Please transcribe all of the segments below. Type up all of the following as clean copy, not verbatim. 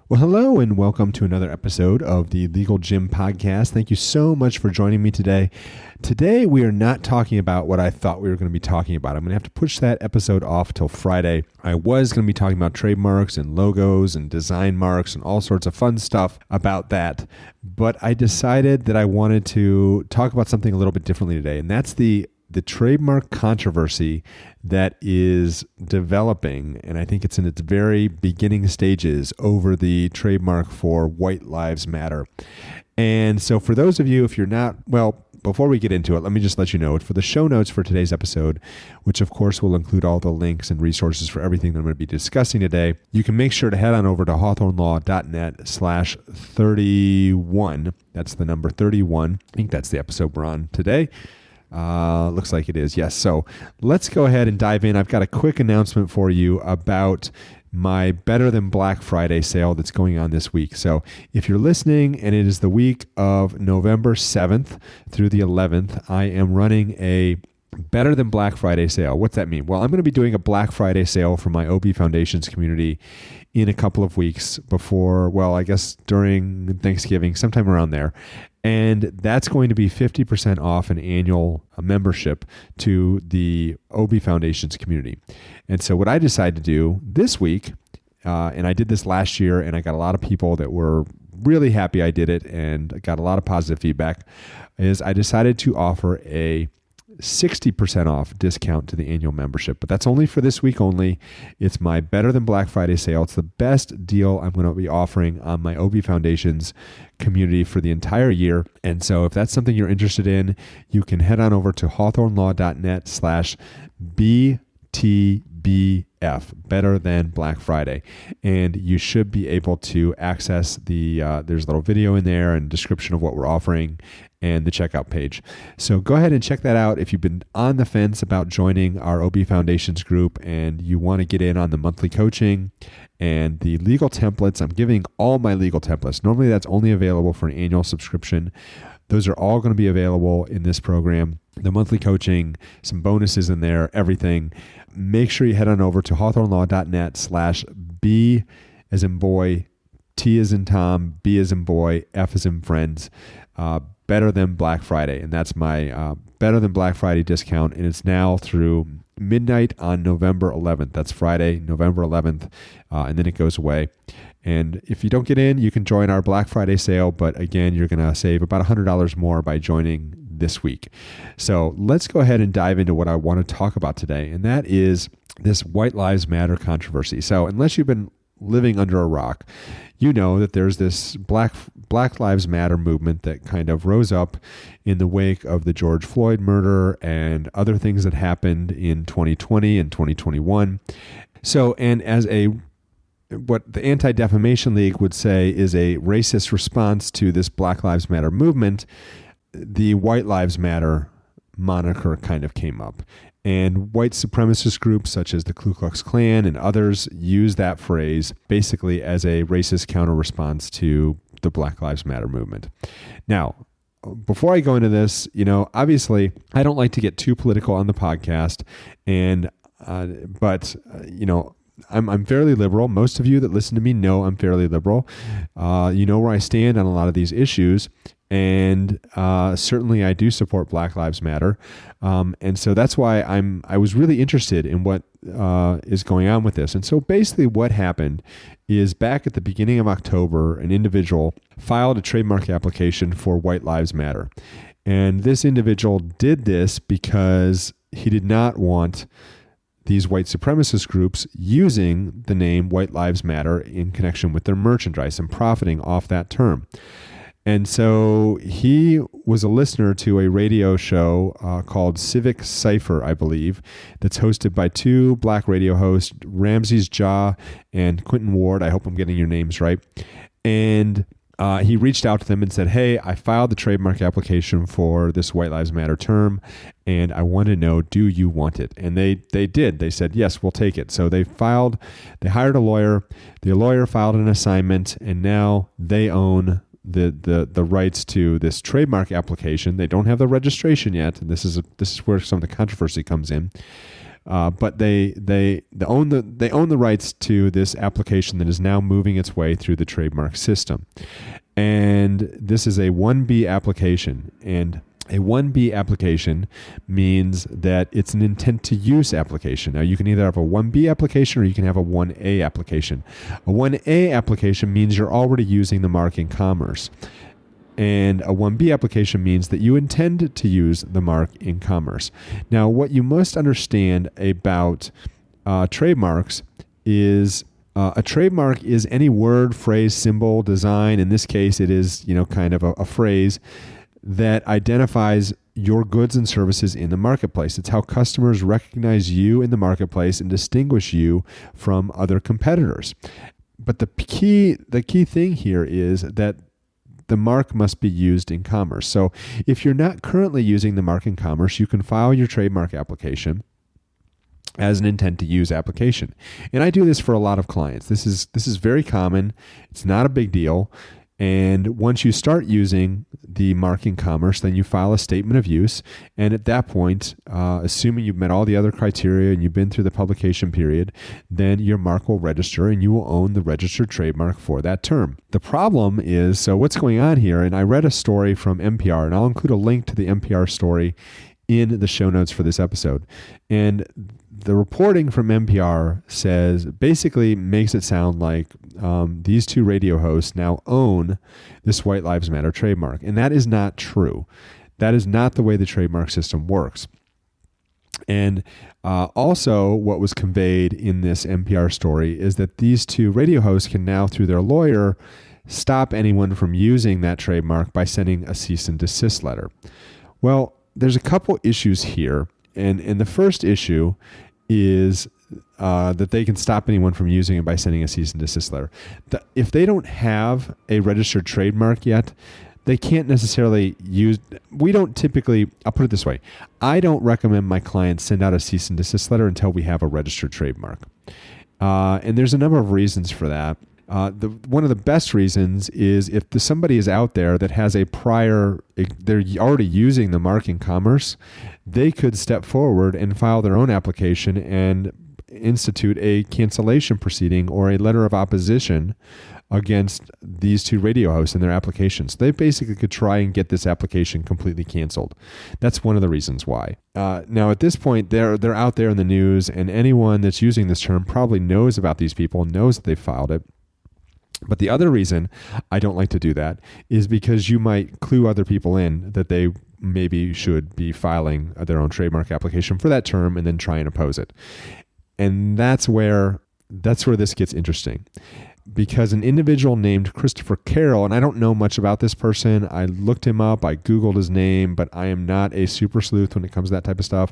Well, hello and welcome to another episode of the Legal Gym Podcast. Thank you so much for joining me today. Today, we are not talking about what I thought we were going to be talking about. I'm going to have to push that episode off till Friday. I was going to be talking about trademarks and logos and design marks and all sorts of fun stuff about that. But I decided that I wanted to talk about something a little bit differently today, and that's the trademark controversy that is developing, and I think it's in its very beginning stages over the trademark for White Lives Matter. And so for those of you, if you're not, well, before we get into it, let me just let you know, for the show notes for today's episode, which of course will include all the links and resources for everything that I'm going to be discussing today, you can make sure to head on over to hawthornelaw.net/31. That's the number 31. I think that's the episode we're on today. Looks like it is. Yes. So let's go ahead and dive in. I've got a quick announcement for you about my Better Than Black Friday sale that's going on this week. So if you're listening and it is the week of November 7th through the 11th, I am running a Better Than Black Friday sale. What's that mean? Well, I'm going to be doing a Black Friday sale for my OB Foundations community in a couple of weeks before, well, I guess during Thanksgiving, sometime around there. And that's going to be 50% off an annual membership to the OB Foundations community. And so what I decided to do this week, and I did this last year, and I got a lot of people that were really happy I did it and got a lot of positive feedback, is I decided to offer a 60% off discount to the annual membership, but that's only for this week only. It's my Better Than Black Friday sale. It's the best deal I'm going to be offering on my OB Foundations community for the entire year. And so if that's something you're interested in, you can head on over to hawthornelaw.net/BTBF, Better Than Black Friday. And you should be able to access there's a little video in there and description of what we're offering and the checkout page. So go ahead and check that out if you've been on the fence about joining our OB Foundations group and you want to get in on the monthly coaching and the legal templates. I'm giving all my legal templates. Normally that's only available for an annual subscription. Those are all going to be available in this program. The monthly coaching, some bonuses in there, everything. Make sure you head on over to hawthornelaw.net/B as in boy, T as in Tom, B as in boy, F as in friends, Better Than Black Friday. And that's my Better Than Black Friday discount. And it's now through midnight on November 11th. That's Friday, November 11th. And then it goes away. And if you don't get in, you can join our Black Friday sale. But again, you're going to save about $100 more by joining this week. So let's go ahead and dive into what I want to talk about today. And that is this White Lives Matter controversy. So unless you've been living under a rock, you know that there's this Black Lives Matter movement that kind of rose up in the wake of the George Floyd murder and other things that happened in 2020 and 2021. So, and as what the Anti-Defamation League would say is a racist response to this Black Lives Matter movement, the White Lives Matter moniker kind of came up. And white supremacist groups such as the Ku Klux Klan and others use that phrase basically as a racist counter response to the Black Lives Matter movement. Now, before I go into this, obviously I don't like to get too political on the podcast, but I'm fairly liberal. Most of you that listen to me know I'm fairly liberal. You know where I stand on a lot of these issues. And certainly I do support Black Lives Matter. And so that's why I was really interested in what is going on with this. And so basically what happened is back at the beginning of October, an individual filed a trademark application for White Lives Matter. And this individual did this because he did not want these white supremacist groups using the name White Lives Matter in connection with their merchandise and profiting off that term. And so he was a listener to a radio show called Civic Cypher, I believe, that's hosted by two black radio hosts, Ramses Jah and Quentin Ward. I hope I'm getting your names right. And he reached out to them and said, hey, I filed the trademark application for this White Lives Matter term, and I want to know, do you want it? And they did. They said, yes, we'll take it. So they hired a lawyer. The lawyer filed an assignment, and now they own the rights to this trademark application. They don't have the registration yet, and this is where some of the controversy comes in. but they own the rights to this application that is now moving its way through the trademark system. And this is a 1B application. And a 1B application means that it's an intent to use application. Now, you can either have a 1B application or you can have a 1A application. A 1A application means you're already using the mark in commerce. And a 1B application means that you intend to use the mark in commerce. Now, what you must understand about trademarks is a trademark is any word, phrase, symbol, design. In this case, it is kind of a phrase that identifies your goods and services in the marketplace. It's how customers recognize you in the marketplace and distinguish you from other competitors. But the key thing here is that the mark must be used in commerce. So if you're not currently using the mark in commerce, you can file your trademark application as an intent to use application. And I do this for a lot of clients. This is very common. It's not a big deal. And once you start using the mark in commerce, then you file a statement of use. And at that point, assuming you've met all the other criteria and you've been through the publication period, then your mark will register and you will own the registered trademark for that term. The problem is, so what's going on here, and I read a story from NPR, and I'll include a link to the NPR story in the show notes for this episode. And the reporting from NPR basically makes it sound like these two radio hosts now own this White Lives Matter trademark. And that is not true. That is not the way the trademark system works. And also what was conveyed in this NPR story is that these two radio hosts can now, through their lawyer, stop anyone from using that trademark by sending a cease and desist letter. Well, there's a couple issues here. And the first issue is that they can stop anyone from using it by sending a cease and desist letter. If they don't have a registered trademark yet, they can't necessarily use. We don't typically, I'll put it this way, I don't recommend my clients send out a cease and desist letter until we have a registered trademark. And there's a number of reasons for that. One of the best reasons is if somebody is out there that has they're already using the mark in commerce, they could step forward and file their own application and institute a cancellation proceeding or a letter of opposition against these two radio hosts and their applications. They basically could try and get this application completely canceled. That's one of the reasons why. Now, at this point, they're out there in the news, and anyone that's using this term probably knows about these people, knows that they filed it. But the other reason I don't like to do that is because you might clue other people in that they maybe should be filing their own trademark application for that term and then try and oppose it. And that's where this gets interesting. Because an individual named Christopher Carroll, and I don't know much about this person. I looked him up, I Googled his name, but I am not a super sleuth when it comes to that type of stuff.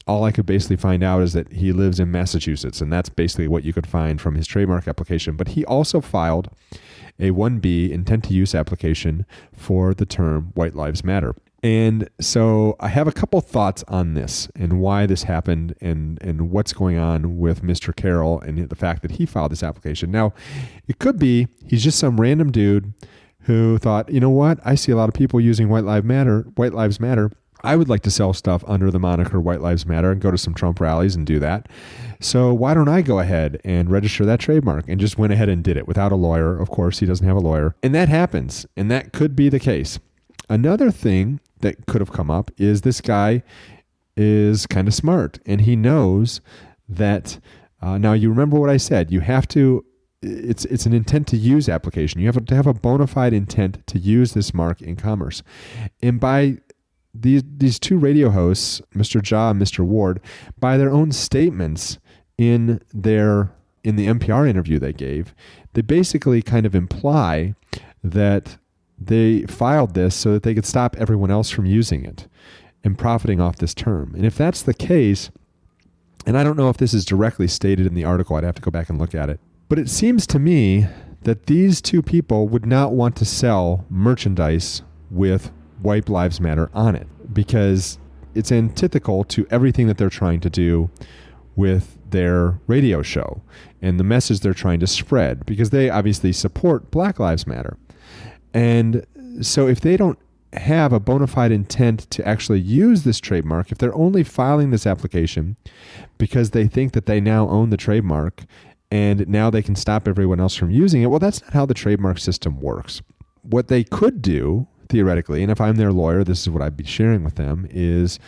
All I could basically find out is that he lives in Massachusetts, and that's basically what you could find from his trademark application. But he also filed a 1B intent to use application for the term White Lives Matter. And so I have a couple thoughts on this and why this happened and what's going on with Mr. Carroll and the fact that he filed this application. Now, it could be he's just some random dude who thought, you know what? I see a lot of people using White Lives Matter. I would like to sell stuff under the moniker White Lives Matter and go to some Trump rallies and do that. So why don't I go ahead and register that trademark? And just went ahead and did it without a lawyer. Of course, he doesn't have a lawyer. And that happens. And that could be the case. Another thing that could have come up is this guy is kind of smart, and he knows that now you remember what I said, you have to, it's an intent to use application. You have to have a bona fide intent to use this mark in commerce. And by these two radio hosts, Mr. Ja and Mr. Ward, by their own statements in the NPR interview they gave, they basically kind of imply that they filed this so that they could stop everyone else from using it and profiting off this term. And if that's the case, and I don't know if this is directly stated in the article, I'd have to go back and look at it, but it seems to me that these two people would not want to sell merchandise with White Lives Matter on it because it's antithetical to everything that they're trying to do with their radio show and the message they're trying to spread, because they obviously support Black Lives Matter. And so if they don't have a bona fide intent to actually use this trademark, if they're only filing this application because they think that they now own the trademark and now they can stop everyone else from using it, well, that's not how the trademark system works. What they could do, theoretically, and if I'm their lawyer, this is what I'd be sharing with them, is,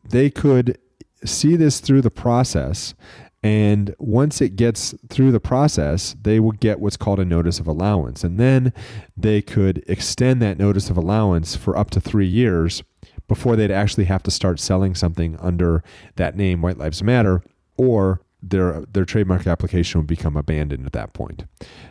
they could see this through the process. And once it gets through the process, they will get what's called a notice of allowance. And then they could extend that notice of allowance for up to 3 years before they'd actually have to start selling something under that name, White Lives Matter, or their trademark application would become abandoned at that point.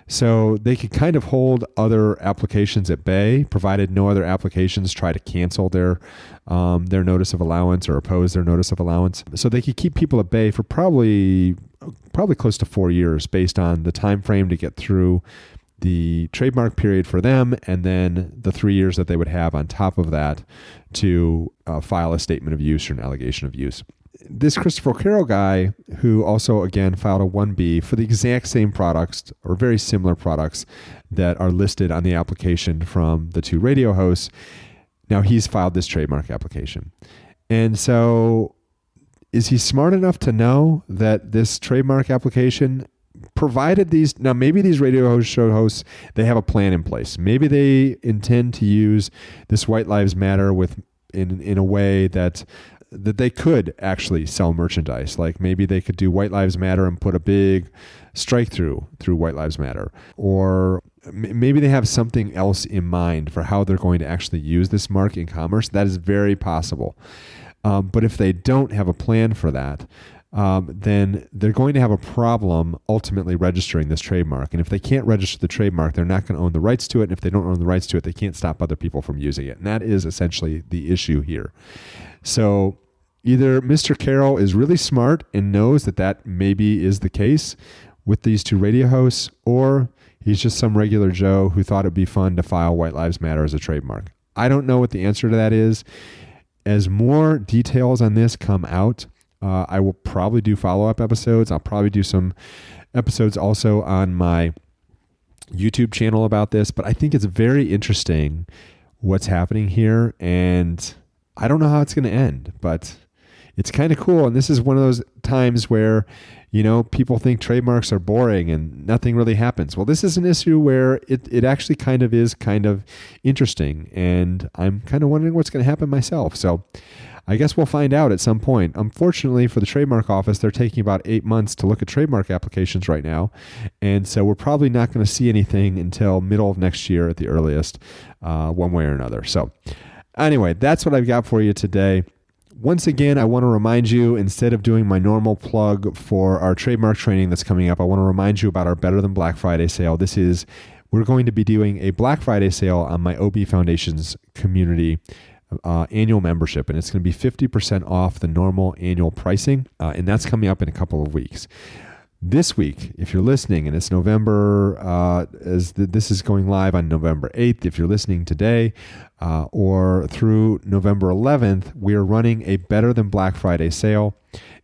So they could kind of hold other applications at bay, provided no other applications try to cancel their notice of allowance or oppose their notice of allowance. So they could keep people at bay for probably close to 4 years based on the time frame to get through the trademark period for them, and then the 3 years that they would have on top of that to file a statement of use or an allegation of use. This Christopher Carroll guy, who also, again, filed a 1B for the exact same products or very similar products that are listed on the application from the two radio hosts, now he's filed this trademark application. And so is he smart enough to know that this trademark application provided these, now maybe these radio show hosts, they have a plan in place. Maybe they intend to use this White Lives Matter in a way that they could actually sell merchandise. Like maybe they could do White Lives Matter and put a big strike through White Lives Matter. Or maybe they have something else in mind for how they're going to actually use this mark in commerce. That is very possible. But if they don't have a plan for that, then they're going to have a problem ultimately registering this trademark. And if they can't register the trademark, they're not going to own the rights to it. And if they don't own the rights to it, they can't stop other people from using it. And that is essentially the issue here. So either Mr. Carroll is really smart and knows that maybe is the case with these two radio hosts, or he's just some regular Joe who thought it'd be fun to file White Lives Matter as a trademark. I don't know what the answer to that is. As more details on this come out, I will probably do follow-up episodes. I'll probably do some episodes also on my YouTube channel about this, but I think it's very interesting what's happening here, and I don't know how it's going to end, but it's kind of cool. And this is one of those times where, people think trademarks are boring and nothing really happens. Well, this is an issue where it actually kind of is kind of interesting, and I'm kind of wondering what's going to happen myself. So I guess we'll find out at some point. Unfortunately for the trademark office, they're taking about 8 months to look at trademark applications right now. And so we're probably not going to see anything until middle of next year at the earliest, one way or another. So anyway, that's what I've got for you today. Once again, I want to remind you, instead of doing my normal plug for our trademark training that's coming up, I want to remind you about our Better Than Black Friday sale. We're going to be doing a Black Friday sale on my OB Foundation's community annual membership, and it's going to be 50% off the normal annual pricing, and that's coming up in a couple of weeks. This week, if you're listening, and it's November, this is going live on November 8th, if you're listening today, or through November 11th, we are running a Better Than Black Friday sale.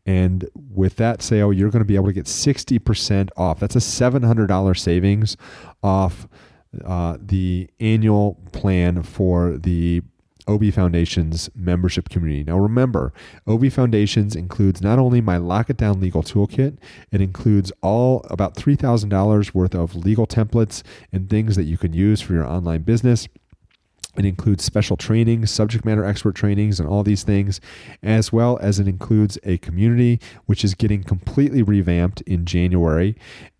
And with that sale, you're going to be able to get 60% off. That's a $700 savings off the annual plan for the OB Foundation's membership community. Now remember, OB Foundations includes not only my Lock It Down legal toolkit, it includes about $3,000 worth of legal templates and things that you can use for your online business. It includes special trainings, subject matter expert trainings, and all these things, as well as it includes a community which is getting completely revamped in January.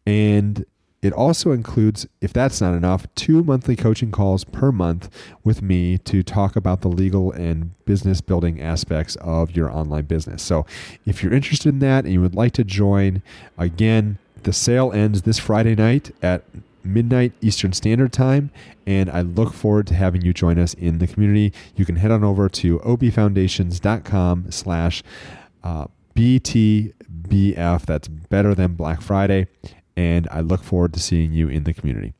And it also includes, if that's not enough, 2 monthly coaching calls per month with me to talk about the legal and business building aspects of your online business. So if you're interested in that and you would like to join, again, the sale ends this Friday night at midnight Eastern Standard Time, and I look forward to having you join us in the community. You can head on over to obfoundations.com/BTBF. That's Better Than Black Friday. And I look forward to seeing you in the community.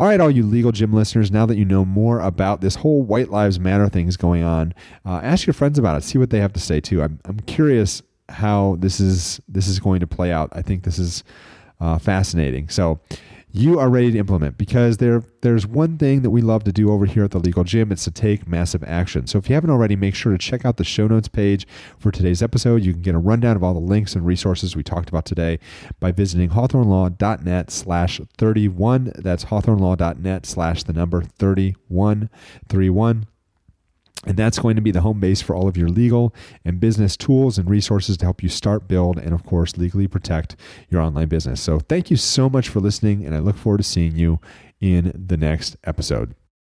All right, all you Legal Gym listeners, now that you know more about this whole White Lives Matter thing is going on, ask your friends about it. See what they have to say too. I'm curious how this is going to play out. I think this is fascinating. So you are ready to implement, because there's one thing that we love to do over here at the Legal Gym. It's to take massive action. So if you haven't already, make sure to check out the show notes page for today's episode. You can get a rundown of all the links and resources we talked about today by visiting hawthornelaw.net/31. That's hawthornelaw.net/3131. And that's going to be the home base for all of your legal and business tools and resources to help you start, build, and of course, legally protect your online business. So thank you so much for listening, and I look forward to seeing you in the next episode.